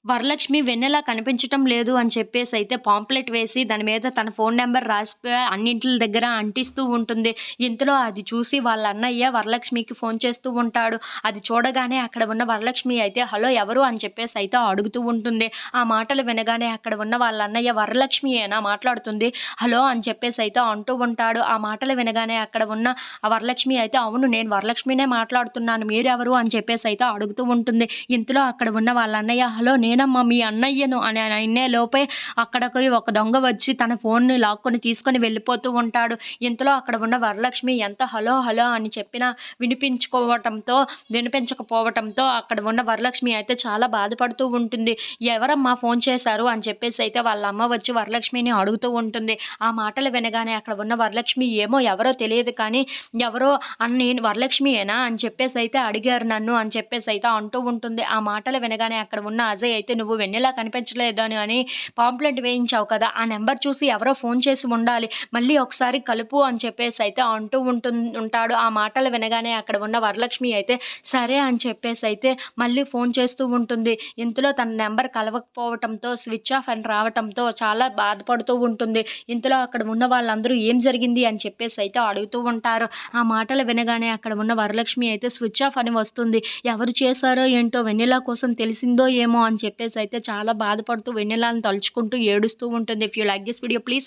వరలక్ష్మి వెన్నెల కనిపించటం లేదు అని చెప్పేసైతే పాంప్లెట్ వేసి దాని మీద తన ఫోన్ నంబర్ రాసిపోయి అన్నింట్ల దగ్గర అంటిస్తూ ఉంటుంది. ఇంతలో అది చూసి వాళ్ళ అన్నయ్య వరలక్ష్మికి ఫోన్ చేస్తూ ఉంటాడు. అది చూడగానే అక్కడ ఉన్న వరలక్ష్మి అయితే హలో ఎవరు అని చెప్పేసైతే అడుగుతూ ఉంటుంది. ఆ మాటలు వినగానే అక్కడ ఉన్న వాళ్ళ అన్నయ్య వరలక్ష్మియేనా మాట్లాడుతుంది? హలో అని చెప్పేసైతే అంటూ ఉంటాడు. ఆ మాటలు వినగానే అక్కడ ఉన్న ఆ వరలక్ష్మి అయితే అవును నేను వరలక్ష్మినే మాట్లాడుతున్నాను. మీరెవరు అని చెప్పేసైతే అడుగుతూ ఉంటుంది. ఇంతలో అక్కడ ఉన్న వాళ్ళ అన్నయ్య హలో నేనమ్మా మీ అన్నయ్యను అని అనే లోపే అక్కడికి ఒక దొంగ వచ్చి తన ఫోన్‌ని లాక్కొని తీసుకొని వెళ్ళిపోతూ ఉంటాడు. ఇంతలో అక్కడ ఉన్న వరలక్ష్మి ఎంత హలో, హలో అని చెప్పినా వినిపించకపోవటంతో అక్కడ ఉన్న వరలక్ష్మి అయితే చాలా బాధపడుతూ ఉంటుంది. ఎవరమ్మా ఫోన్ చేశారు అని చెప్పేసైతే వాళ్ళ అమ్మ వచ్చి వరలక్ష్మిని అడుగుతూ ఉంటుంది. ఆ మాటలు వినగానే అక్కడ ఉన్న వరలక్ష్మి ఏమో ఎవరో తెలియదు కానీ ఎవరో నేను వరలక్ష్మియేనా అని చెప్పేసైతే అడిగారు నన్ను అని చెప్పేసైతే అంటూ ఉంటుంది. ఆ మాటలు వినగానే అక్కడ ఉన్న అజయ్ అయితే నువ్వు వెన్నెల కనిపించలేదని అని పాంప్లెట్ వేయించావు కదా! ఆ నంబర్ చూసి ఎవరో ఫోన్ చేసి ఉండాలి. మళ్ళీ ఒకసారి కలుపు అని చెప్పేసైతే అంటూ ఉంటాడు. ఆ మాటలు వినగానే అక్కడ ఉన్న వరలక్ష్మి అయితే సరే అని చెప్పేసైతే మళ్ళీ ఫోన్ చేస్తూ ఉంటుంది. ఇంతలో తన నంబర్ కలవకపోవటంతో స్విచ్ ఆఫ్ అని రావటంతో చాలా బాధపడుతూ ఉంటుంది. ఇంతలో అక్కడ ఉన్న వాళ్ళందరూ ఏం జరిగింది అని చెప్పేసైతే అడుగుతూ ఉంటారు. ఆ మాటలు వినగానే అక్కడ ఉన్న వరలక్ష్మి అయితే స్విచ్ ఆఫ్ అని వస్తుంది. ఎవరు చేశారో ఏంటో వెన్నెల కోసం తెలిసిందో ఏమో అని చెప్పేసైతే చాలా బాధపడుతూ వెన్నెలని తలుచుకుంటూ ఏడుస్తూ ఉంటుంది. If you like this video please